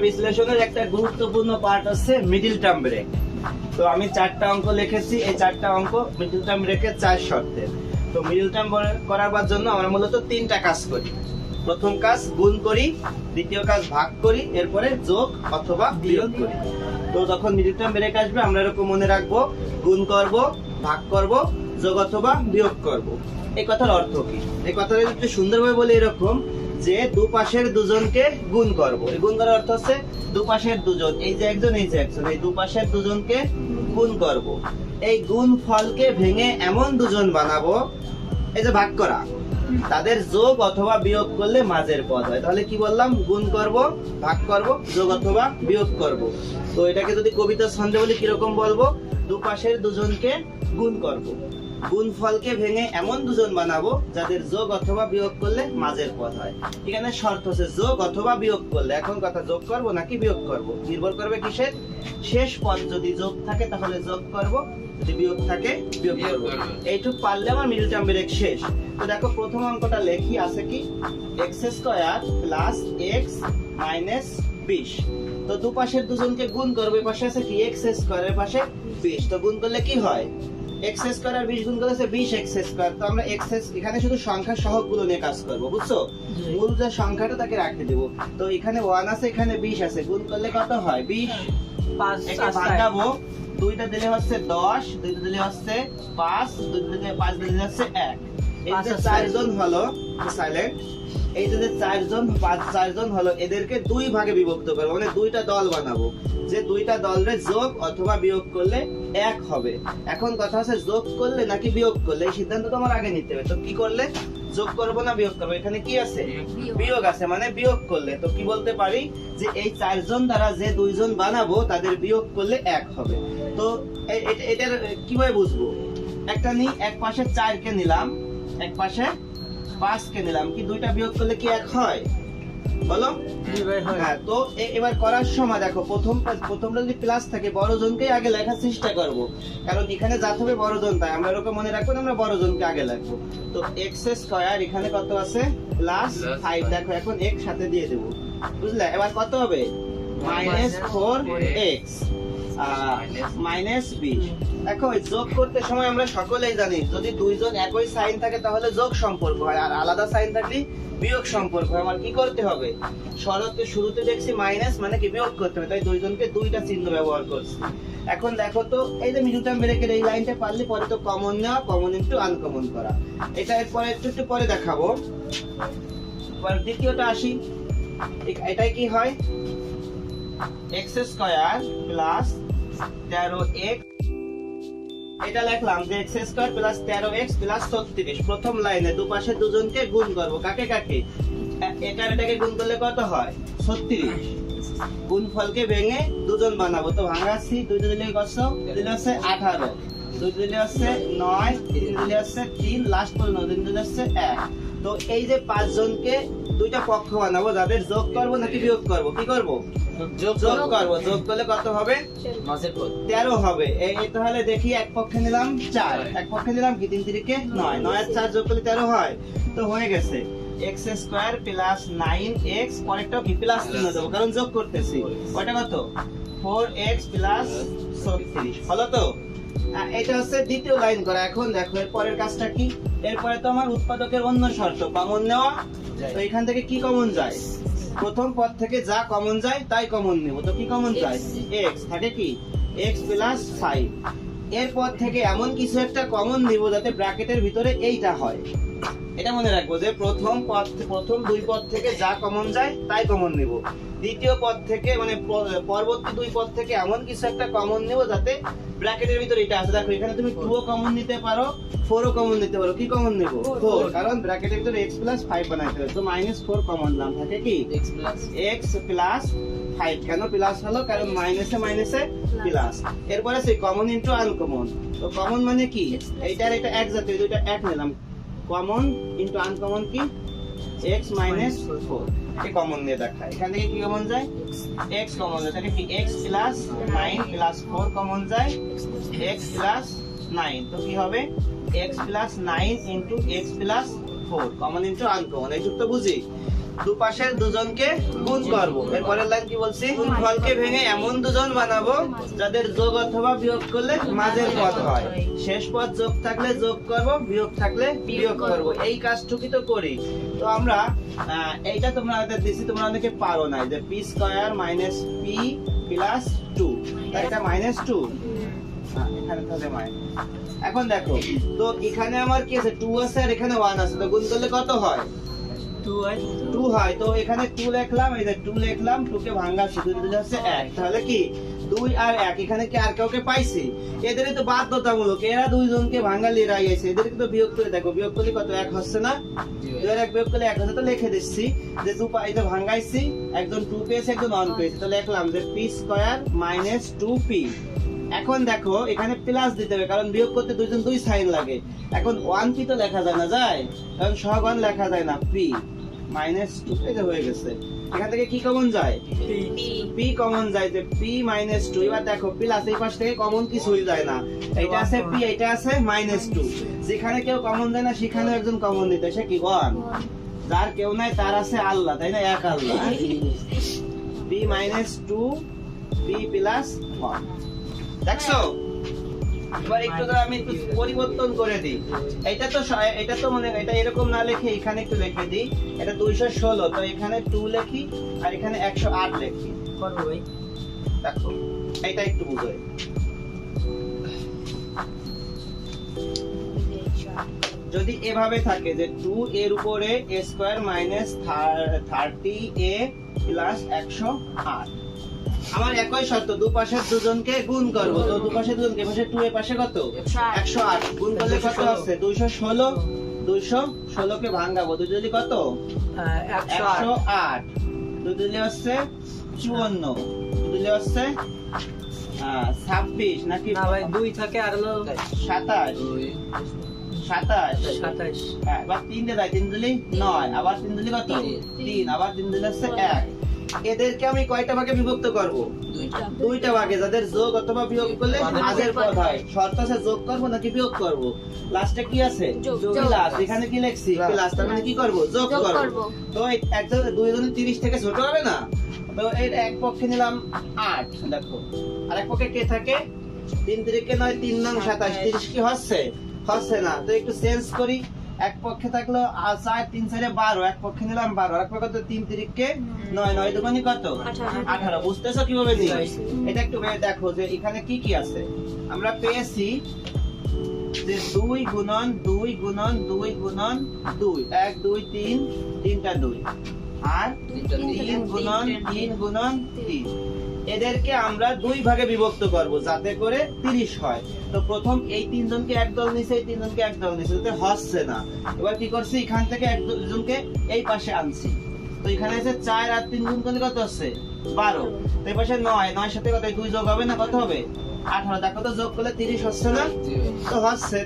বিশ্লেষণের একটা গুরুত্বপূর্ণ পার্ট হচ্ছে মিডল টার্ম ব্রেক। তো আমি 4টা অঙ্ক লিখেছি, এই 4টা অঙ্ক মিডল টার্ম ব্রেকের 4 শর্তের। তো মিডল টার্ম করার জন্য আমরা মূলত 3টা কাজ করি। প্রথম কাজ গুণ করি, দ্বিতীয় কাজ ভাগ করি, এরপরে যোগ অথবা বিয়োগ করি। তো যখন মিডল টার্ম ব্রেক আসবে আমরা এরকম মনে রাখবো, গুণ করব, ভাগ করব, যোগ অথবা বিয়োগ করব। এই কথার অর্থ কি? এই কথাটা একটু সুন্দরভাবে বলি এরকম যে দুপাশের দুজনকে গুণ করব। এই গুণ করার অর্থ হচ্ছে দুপাশের দুজন, এই যে একজন এই যে একজন, এই দুপাশের দুজনকে গুণ করব। এই গুণ ফলকে ভেঙে এমন দুজন বানাবো, এই যে ভাগ করা, তাদের যোগ অথবা বিয়োগ করলে মাঝের পদ হয়। তাহলে কি বললাম? গুণ করব, ভাগ করব, যোগ অথবা বিয়োগ করব। তো এটাকে যদি কবিতা ছন্দে বলি কিরকম বলবো? দুপাশের দুজনকে গুণ করব, গুণ ফলকে ভেঙে এমন দুজন বানাবো যাদের যোগ অথবা বিয়োগ করলে মাঝের পদ হয়। এখানে শর্ত হচ্ছে যোগ অথবা বিয়োগ করলে। এখন কথা, যোগ করব নাকি বিয়োগ করব নির্ভর করবে কিসের? শেষ পদ যদি যোগ থাকে তাহলে যোগ করব, যদি বিয়োগ থাকে বিয়োগ করব। এইটুকু পারলে আমার মিডল টার্ম ব্রেক শেষ। তো দেখো প্রথম অঙ্কটা লেখি, আছে কি x² + x - 20। তো দুপাশের দুজনকে গুণ করবে, পাশে আছে কি x² এর পাশে 20। তো গুণ করলে কি হয়? x² আর 20 গুণ করলে 20x²। তো আমরা x এখানে শুধু সংখ্যা সহগগুলো নিয়ে কাজ করব, বুঝছো? মূল যে সংখ্যাটা তাকে রাখতে দেব। তো এখানে 1 আছে, এখানে 20 আছে, গুণ করলে কত হয়? 20। 5 একে ভাগাবো, 2টা দিলে হচ্ছে 10, 2টা দিলে হচ্ছে 5, 2টা দিলে 5 দিলে হচ্ছে 1। এই যে 4 জন হলো সাইলেন্ট, এই যে 4 জন 4 জন হলো, এদেরকে 2 ভাগে বিভক্ত করব, মানে 2টা দল বানাবো। যে 2টা দলের যোগ অথবা বিয়োগ করলে 1 হবে। এখন কথা হচ্ছে যোগ করলে নাকি বিয়োগ করলে, এই সিদ্ধান্ত তোমার আগে নিতে হবে। তো কি করলে? যোগ করব না বিয়োগ করব? এখানে কি আছে? বিয়োগ আছে, মানে বিয়োগ করলে। তো কি বলতে পারি যে এই 4 জন দ্বারা যে 2 জন বানাবো তাদের বিয়োগ করলে 1 হবে। তো এটার কিভাবে বুঝবো? একটা নি, এক পাশে 4 কে নিলাম, এক পাশে 5 কে নিলাম, কি 2টা বিয়োগ করলে কি 1 হয়? বলো। হ্যাঁ, তো এবার করার সময় দেখো প্রথমটা যদি প্লাস থাকে বড় জনকেই আগে লেখার চেষ্টা করব, কারণ এখানে যা হবে বড় জন, তাই আমরা এরকম মনে রাখবো, আমরা বড় জনকে আগে লিখবো। তো x² এখানে কত আছে? +5। দেখো এখন x সাথে দিয়ে দেব, বুঝলে? এবার কত হবে? -4x -20। দেখো যোগ করতে সময় আমরা সকলেই জানি যদি 2 জন একই সাইন থাকে তাহলে যোগ সম্পর্ক হয়, আর আলাদা সাইন থাকলে বিয়োগ সম্পর্ক হয়। আমার কি করতে হবে? শরতের শুরুতে দেখছি মাইনাস, মানে কি বিয়োগ করতে হবে, তাই 2 জনকে 2টা চিহ্ন ব্যবহার করছি। এখন দেখো তো এই যে মিডল টার্ম ব্রেকের এই লাইনটা পারলে পরে তো কমন নেওয়া, কমন ইনটু আনকমন করা, এটা এরপরে একটু পরে দেখাবো। এবার দ্বিতীয়টা আসি, এটাই কি হয়? x² + 13x। এটা লিখলাম যে x² + 13x + 36। প্রথম লাইনে দুপাশে দুজনকে গুণ করব, কাকে কাকে? এটাকে গুণ করলে কত হয়? 36। গুণফলকে ভেঙে দুজন বানাবো, তো ভাঙাচ্ছি, 2টা দিলে কত? দিলে হচ্ছে 18, 2টা দিলে হচ্ছে 9, 3 দিলে হচ্ছে 3, লাস্ট পর্যন্ত 3 দিলে হচ্ছে 1। তো এই যে 5 জনকে 2টা পক্ষ বানাবো, যাদের যোগ করব নাকি বিয়োগ করব? কি করব? যোগ করব। যোগ করলে কত হবে? 13 হবে। এই তাহলে দেখি, এক পক্ষে নিলাম 4, এক পক্ষে নিলাম কি 3 3 9, 9 আর 4 যোগ করলে 13 হয়। তো হয়ে গেছে x² + 9x, পরেরটাও কি প্লাস চিহ্ন দেব কারণ যোগ করতেছি। ওটা কত? 4x + 36 হলো। তো এটা হচ্ছে দ্বিতীয় লাইন করা। এখন দেখো এর পরের কাজটা কি? এরপরে তো আমার উৎপাদকের অন্য শর্ত কমন নেওয়া। তো এখান থেকে কি কমন যায়? প্রথম পদ থেকে যা কমন যায় তাই কমন নেব। তো কি কমন যায়? x থাকে কি x + 5। এর পদ থেকে এমন কিছু একটা কমন নিব যাতে ব্র্যাকেটের ভিতরে এইটা হয়। এটা মনে রাখবো যে প্রথম 2 পদ থেকে যা কমন যায় তাই কমন নিব। দ্বিতীয় পদ থেকে, মানে পরবর্তী 2 পদ থেকে এমন কিছু একটা কমন নেব যাতে ব্র্যাকেটের ভিতরে এটা আছে। দেখো এখানে তুমি 2 ও কমন নিতে পারো, 4 ও কমন নিতে পারো। কি কমন নেব? 4, কারণ ব্র্যাকেটের ভিতরে x + 5 বানাইতে হবে। তো -4 কমন নাম থাকে কি x + 5। কেন প্লাস হলো? কারণ মাইনাসে মাইনাসে প্লাস। এরপরে সেই কমন ইনটু আনকমন। তো কমন মানে কি? এইটার এটা এক জাতীয়, দুইটা এক নিলাম, কমন ইনটু আনকমন কি x - 4। এই কমন নিয়ে দেখা, এখান থেকে কি কমন যায়? x কমন যায়, তাহলে কি x + 9 + 4 কমন যায়, x + 9। তো কি হবে? x + 9 * x + 4 common into uncommon. এই সূত্র বুঝি। দুপাশের দুজনকে গুণ করব। এরপরের লাইন কি বলছি, ফলকে ভেঙে এমন দুজন বানাবো যাদের যোগ অথবা বিয়োগ করলে মাঝের পদ হয়। শেষ পদ যোগ থাকলে যোগ করব, বিয়োগ থাকলে বিয়োগ করব। এই কাজটুকু তো করি। তো আমরা এইটা তোমরা দিছি, তোমরা অনেকে পারো না, যে P square minus P plus 2, এটা -2, এখানে তাহলে মাইনাস। এখন দেখো তো এখানে আমার কি আছে, 2 আছে আর এখানে 1 আছে, তো গুণ করলে কত হয়, 2 হয়। তো এখানে 2 লিখলাম, এই যে 2 লিখলাম, 2 কে ভাঙাচ্ছি, 2 2 হচ্ছে 1, তাহলে কি 2 আর 1, এখানে কি আর কাউকে পাইছি, এদেরই তো বাধ্যতামূলক, এরা দুইজনকে ভাঙালি রাইছে, এদেরকে তো বিয়োগ করে দেখো, বিয়োগ করলে কত, 1 হচ্ছে না, 2 আর 1 বিয়োগ করলে 1 হচ্ছে। তো লিখে দিচ্ছি যে 2 পাইতে ভাঙাইছি, একজন 2 পেয়েছে একজন 1 পেয়েছে, তো লিখলাম যে p স্কয়ার মাইনাস 2p। এখন দেখো এখানে প্লাস দিতে হবে, কারণ বিয়োগ করতে দুইজন দুই সাইন লাগে। এখন 1p তো লেখা যায় না, যায়, কারণ সহগণ লেখা যায় না, p মাইনাস 2, এই যে হয়ে গেছে। এখান থেকে কি কমন যায়, p কমন যায়, যে p মাইনাস 2। এবার দেখো প্লাস এই পাশ থেকে কমন কিছুই যায় না, এটা আছে p, এটা আছে মাইনাস 2, যেখানে কেউ কমন যায় না সেখানে একজন কমন দিতে, সে কি 1, যার কেউ নাই তার আছে আল্লাহ, তাই না, এক আল্লাহ। p মাইনাস 2 p প্লাস 1, দেখছো। এবার একটু আমি একটু পরিবর্তন করে দিই, এটা তো মানে এটা এরকম না লিখে এখানে একটু লিখে দিই, এটা 216, তো এখানে 2 লিখি আর এখানে 108 লিখি, করব ভাই। দেখো এটা একটু বুঝাই, যদি এভাবে থাকে যে 2 এর উপরে a square minus 30a plus 108, আমার একই শর্ত, দুপাশের দুজনকে গুণ করব। তো দুপাশের দুজনকে, পাশে 2 এর পাশে কত, 108, গুণ করলে কত আসছে, 216, 216 কে ভাঙাবো, 2 দিলে কত, 108, 2 দিলে হচ্ছে 54, 2 দিলে হচ্ছে 26, নাকি না ভাই 2 থাকে আর হলো 27, 27, হ্যাঁ। এবার 3 দিয়ে যায়, 3 দিলে 9, আবার 3 দিলে কত, 3, আবার 3 দিলে হচ্ছে 1। এদেরকে আমি কয়টা ভাগে বিভক্ত করব, দুইটা ভাগে, যাদের যোগ অথবা বিয়োগ করলে মাঝের পদ হয়। শর্ত আছে যোগ করব নাকি বিয়োগ করব, লাস্টে কি আছে, প্লাস, এখানে কি লিখছি প্লাস, তার মানে কি করব, যোগ করব। তো একজন দুইজনের 30 থেকে ছোট হবে না, তো এর এক পক্ষে নিলাম 8, দেখো, আর এক পক্ষে কে থাকে, 3 3 9, 3 9 27, 30 কি হচ্ছে, হচ্ছে না। তো একটু চেঞ্জ করি, এক পক্ষে থাকলো 4 3 4 12, এক পক্ষে নিলাম 12, আর এক পক্ষে 3 3 কে 9, 9 দুগুণে কত, 18। বুঝতেছো কিভাবে নিই, এটা একটু দেখো যে এখানে কি কি আছে। আমরা পেয়েছি যে 2 গুণন 2 গুণন 2 গুণন 2, 1 2 3, 3টা 2, আর 3 গুণন 3 গুণন 3। এদেরকে আমরা 2 ভাগে বিভক্ত করব যাতে করে 30 হয়। তো প্রথম এই 3 জনকে এক দল নিছে, এই 3 জনকে এক দল নিছে, যাতে হচ্ছে না। এবার কি করছি, এখান থেকে একজনকে এই পাশে আনছি, তো এখানে আছে 4 আর 3 গুণ করলে কত হচ্ছে, 12, তো এই পাশে 9, 9 সাথে কত 2 যোগ হবে না, কত হবে 18। দেখো তো যোগ করলে 30 হচ্ছে না, তো হচ্ছে।